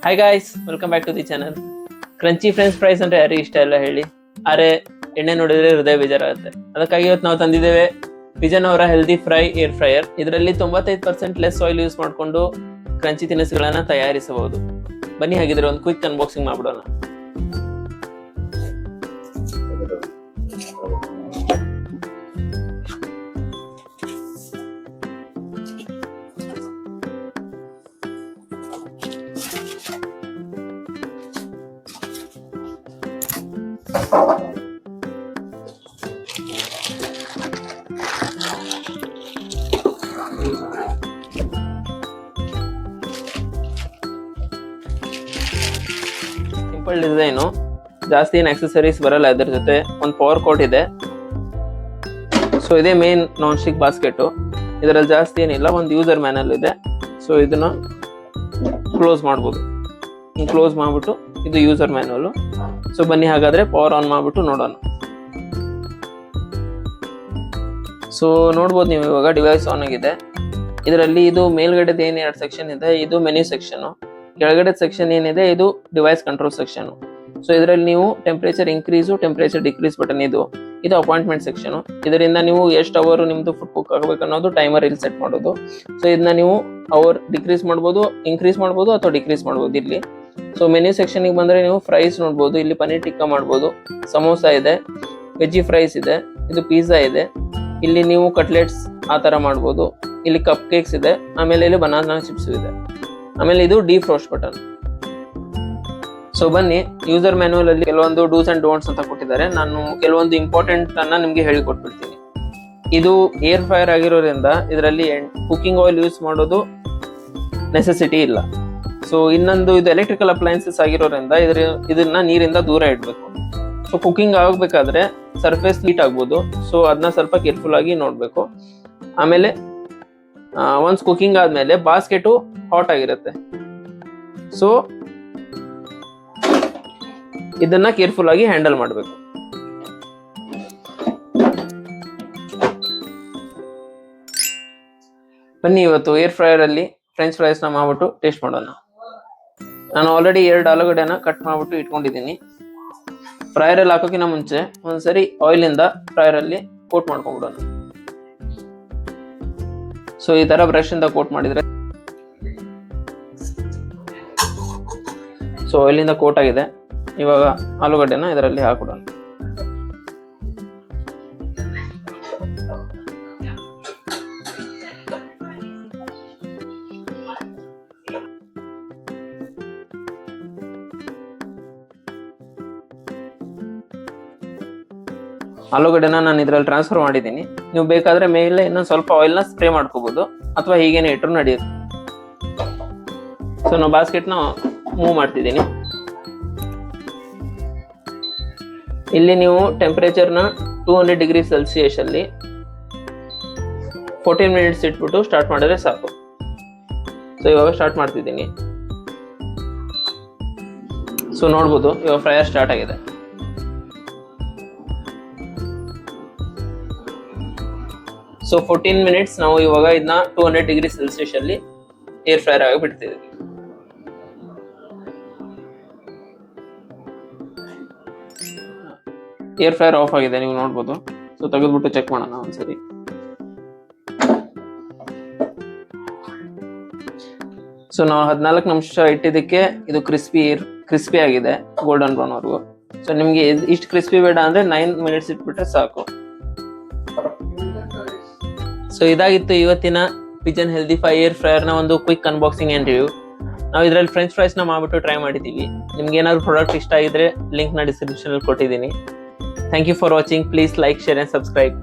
Hi guys, welcome back to the channel. Crunchy French fries ಅಂದ್ರೆ ಯಾರಿಗೆ ಇಷ್ಟ ಇಲ್ಲ ಹೇಳಿ. ಆದ್ರೆ ಎಣ್ಣೆ ನೋಡಿದ್ರೆ ಹೃದಯ ಬೇಜಾರಾಗುತ್ತೆ. ಅದಕ್ಕಾಗಿ ಇವತ್ತು ನಾವು ತಂದಿದ್ದೇವೆ ಪಿಜನ್ ಅವರ ಹೆಲ್ದಿ ಫ್ರೈ ಏರ್ ಫ್ರೈಯರ್. ಇದರಲ್ಲಿ 95% ಲೆಸ್ ಆಯಿಲ್ ಯೂಸ್ ಮಾಡಿಕೊಂಡು ಕ್ರಂಚಿ ತಿನಿಸುಗಳನ್ನ ತಯಾರಿಸಬಹುದು. ಬನ್ನಿ ಹಾಗಿದ್ರೆ ಒಂದು ಕ್ವಿಕ್ ಅನ್ಬಾಕ್ಸಿಂಗ್ ಮಾಡ್ಬಿಡೋಣ. ಸಿಂಪಲ್ ಡಿಸೈನು, ಜಾಸ್ತಿ ಏನು ಆಕ್ಸೆಸರೀಸ್ ಬರಲ್ಲ. ಇದ್ರ ಜೊತೆ ಒಂದು ಪವರ್ ಕೋಟ್ ಇದೆ. ಸೊ ಇದೇ ಮೇನ್ ನಾನ್ ಸ್ಟಿಕ್ ಬಾಸ್ಕೆಟ್. ಇದರಲ್ಲಿ ಜಾಸ್ತಿ ಏನಿಲ್ಲ, ಒಂದು ಯೂಸರ್ ಮ್ಯಾನುವಲ್ ಇದೆ. ಸೊ ಇದನ್ನ ಕ್ಲೋಸ್ ಮಾಡ್ಬೋದು. ಕ್ಲೋಸ್ ಮಾಡ್ಬಿಟ್ಟು ಇದು ಯೂಸರ್ ಮ್ಯಾನುವಲ್. ಸೊ ಬನ್ನಿ ಹಾಗಾದ್ರೆ ಪವರ್ ಆನ್ ಮಾಡ್ಬಿಟ್ಟು ನೋಡೋಣ. ಸೊ ನೋಡ್ಬೋದು ನೀವು, ಇವಾಗ ಡಿವೈಸ್ ಆನ್ ಆಗಿದೆ. ಇದರಲ್ಲಿ ಇದು ಮೇಲ್ಗಡೆದು ಏನು 2 ಸೆಕ್ಷನ್ ಇದೆ, ಇದು ಮೆನ್ಯೂ ಸೆಕ್ಷನ್. ಕೆಳಗಡೆ ಸೆಕ್ಷನ್ ಏನಿದೆ ಇದು ಡಿವೈಸ್ ಕಂಟ್ರೋಲ್ ಸೆಕ್ಷನ್. ಸೊ ಇದರಲ್ಲಿ ನೀವು temperature increase, temperature decrease button ಇದು ಅಪಾಯಿಂಟ್ಮೆಂಟ್ ಸೆಕ್ಷನ್. ಇದರಿಂದ ನೀವು ಎಷ್ಟು ಅವರ್ ನಿಮ್ದು ಫುಡ್ ಕುಕ್ ಆಗಬೇಕು ಅನ್ನೋದು ಟೈಮರ್ ಇಲ್ಲಿ ಸೆಟ್ ಮಾಡೋದು. ಸೊ ಇದನ್ನ ನೀವು ಅವರ್ ಡಿಕ್ರೀಸ್ ಮಾಡ್ಬೋದು, ಇನ್ಕ್ರೀಸ್ ಮಾಡ್ಬೋದು ಅಥವಾ ಡಿಕ್ರೀಸ್ ಮಾಡ್ಬೋದು ಇಲ್ಲಿ. ಸೊ ಮೆನ್ಯೂ ಸೆಕ್ಷನ್ಗೆ ಬಂದ್ರೆ ನೀವು ಫ್ರೈಸ್ ನೋಡ್ಬೋದು. ಇಲ್ಲಿ ಪನೀರ್ ಟಿಕ್ಕಾ ಮಾಡ್ಬೋದು, ಸಮೋಸ ಇದೆ, ವೆಜ್ಜಿ ಫ್ರೈಸ್ ಇದೆ, ಇದು ಪಿಜ್ಜಾ ಇದೆ. ಇಲ್ಲಿ ನೀವು ಕಟ್ಲೆಟ್ಸ್ ಆ ತರ ಮಾಡ್ಬೋದು. ಇಲ್ಲಿ ಕಪ್ ಕೇಕ್ಸ್ ಇದೆ, ಆಮೇಲೆ ಇಲ್ಲಿ ಬನಾನಾ ಚಿಪ್ಸ್ ಇದೆ, ಆಮೇಲೆ ಇದು ಡೀಪ್ ರೋಸ್ಟ್ ಬಟನ್. ಸೊ ಬನ್ನಿ, ಯೂಸರ್ ಮ್ಯಾನುವಲ್ ಅಲ್ಲಿ ಕೆಲವೊಂದು ಡೂಸ್ ಅಂಡ್ ಡೋಂಟ್ಸ್ ಅಂತ ಕೊಟ್ಟಿದ್ದಾರೆ. ನಾನು ಕೆಲವೊಂದು ಇಂಪಾರ್ಟೆಂಟ್ ಅನ್ನ ನಿಮ್ಗೆ ಹೇಳಿಕೊಟ್ಬಿಡ್ತೀನಿ. ಇದು ಏರ್ ಫ್ರೈಯರ್ ಆಗಿರೋದ್ರಿಂದ ಇದರಲ್ಲಿ ಕುಕಿಂಗ್ ಆಯಿಲ್ ಯೂಸ್ ಮಾಡೋದು ನೆಸೆಸಿಟಿ ಇಲ್ಲ. ಸೊ ಇನ್ನೊಂದು, ಇದು ಎಲೆಕ್ಟ್ರಿಕಲ್ ಅಪ್ಲಯನ್ಸಸ್ ಆಗಿರೋದ್ರಿಂದ ಇದನ್ನ ನೀರಿಂದ ದೂರ ಇಡಬೇಕು. ಸೊ ಕುಕಿಂಗ್ ಆಗಬೇಕಾದ್ರೆ ಸರ್ಫೇಸ್ ಹೀಟ್ ಆಗ್ಬೋದು. ಸೊ ಅದನ್ನ ಸ್ವಲ್ಪ ಕೇರ್ಫುಲ್ ಆಗಿ ನೋಡ್ಬೇಕು. ಆಮೇಲೆ ಒನ್ಸ್ ಕುಕಿಂಗ್ ಆದ್ಮೇಲೆ ಬಾಸ್ಕೆಟು ಹಾಟ್ ಆಗಿರುತ್ತೆ. ಸೊ ಇದನ್ನ ಕೇರ್ಫುಲ್ ಆಗಿ ಹ್ಯಾಂಡಲ್ ಮಾಡಬೇಕು. ಬನ್ನಿ ಇವತ್ತು ಏರ್ ಫ್ರೈಯರ್ ಅಲ್ಲಿ ಫ್ರೆಂಚ್ ಫ್ರೈಸ್ ನ ಮಾಡ್ಬಿಟ್ಟು ಟೇಸ್ಟ್ ಮಾಡೋಣ. ನಾನು ಆಲ್ರೆಡಿ 2 ಆಲೂಗಡ್ಡೆನ ಕಟ್ ಮಾಡ್ಬಿಟ್ಟು ಇಟ್ಕೊಂಡಿದ್ದೀನಿ. ಫ್ರೈಯರ್ ಅಲ್ಲಿ ಹಾಕೋಕಿನ ಮುಂಚೆ ಒಂದ್ಸರಿ ಆಯಿಲ್ ಇಂದ ಫ್ರೈಯರ್ ಅಲ್ಲಿ ಕೋಟ್ ಮಾಡ್ಕೊಂಡ್ಬಿಡೋಣ. ಸೊ ಈ ತರ ಬ್ರಷ್ ಇಂದ ಕೋಟ್ ಮಾಡಿದ್ರೆ, ಸೊ ಆಯಿಲ್ ಇಂದ ಕೋಟ್ ಆಗಿದೆ. ಇವಾಗ ಆಲೂಗಡ್ಡೆನ ಇದರಲ್ಲಿ ಹಾಕ್ಬಿಡೋಣ. ಆಲೂಗಡ್ಡೆನ ನಾನು ಇದರಲ್ಲಿ ಟ್ರಾನ್ಸ್ಫರ್ ಮಾಡಿದ್ದೀನಿ. ನೀವು ಬೇಕಾದ್ರೆ ಮೇಲೆ ಇನ್ನೊಂದು ಸ್ವಲ್ಪ ಆಯಿಲ್ ನ ಸ್ಪ್ರೇ ಮಾಡ್ಕೋಬಹುದು, ಅಥವಾ ಹೀಗೇನೆ ಇಟ್ಟರು ನಡೆಯುತ್ತೆ. ಸೊ ನಾವು ಬಾಸ್ಕೆಟ್ ನ ಮೂವ್ ಮಾಡ್ತಿದ್ದೀನಿ. ಇಲ್ಲಿ ನೀವು ಟೆಂಪರೇಚರ್ನ 200 ಡಿಗ್ರಿ ಸೆಲ್ಸಿಯಸ್ ಅಲ್ಲಿ 14 ಮಿನಿಟ್ಸ್ ಇಟ್ಬಿಟ್ಟು ಸ್ಟಾರ್ಟ್ ಮಾಡಿದ್ರೆ ಸಾಕು. ಸೊ ಇವಾಗ ಸ್ಟಾರ್ಟ್ ಮಾಡ್ತಿದ್ದೀನಿ. ಸೊ ನೋಡ್ಬೋದು, ಇವಾಗ ಫ್ರೈಯರ್ ಸ್ಟಾರ್ಟ್ ಆಗಿದೆ. ಸೊ 14 ಮಿನಿಟ್ಸ್ ನಾವು ಇವಾಗ ಇದನ್ನ 200 ಡಿಗ್ರಿ ಸೆಲ್ಸಿಯಸ್ ಅಲ್ಲಿ ಏರ್ ಫ್ರೈಯರ್ ಆಗಿ ಬಿಡ್ತಿದ್ದೀವಿ. ಏರ್ ಫ್ರೈಯರ್ ಆಫ್ ಆಗಿದೆ, ನೀವು ನೋಡ್ಬೋದು. ಸೊ ತೆಗೆದ್ಬಿಟ್ಟು ಚೆಕ್ ಮಾಡೋಣ ಒಂದ್ಸರಿ. ಸೊ ನಾವು 14 ನಿಮಿಷ ಇಟ್ಟಿದ್ದಕ್ಕೆ ಇದು ಕ್ರಿಸ್ಪಿ ಆಗಿದೆ, ಗೋಲ್ಡನ್ ಬ್ರೌನ್ ವರ್ಗು. ಸೊ ನಿಮ್ಗೆ ಇಷ್ಟು ಕ್ರಿಸ್ಪಿ ಬೇಡ ಅಂದ್ರೆ 9 ಮಿನಿಟ್ಸ್ ಇಟ್ಬಿಟ್ರೆ ಸಾಕು. ಸೊ ಇದಾಗಿತ್ತು ಇವತ್ತಿನ Pigeon healthy fry air fryer ನ ಒಂದು ಕ್ವಿಕ್ ಅನ್ಬಾಕ್ಸಿಂಗ್ ಅಂಡ್ ರಿವ್ಯೂ. ನಾವು ಇದರಲ್ಲಿ ಫ್ರೆಂಚ್ ಫ್ರೈಸ್ ನ ಮಾಡ್ಬಿಟ್ಟು ಟ್ರೈ ಮಾಡಿದ್ದೀವಿ. ನಿಮ್ಗೆ ಏನಾದ್ರು ಪ್ರಾಡಕ್ಟ್ ಇಷ್ಟ ಆಗಿದ್ರೆ ಲಿಂಕ್ ನ ಡಿಸ್ಕ್ರಿಪ್ಷನ್ ಅಲ್ಲಿ ಕೊಟ್ಟಿದ್ದೀನಿ. Thank you for watching. Please like, share and subscribe.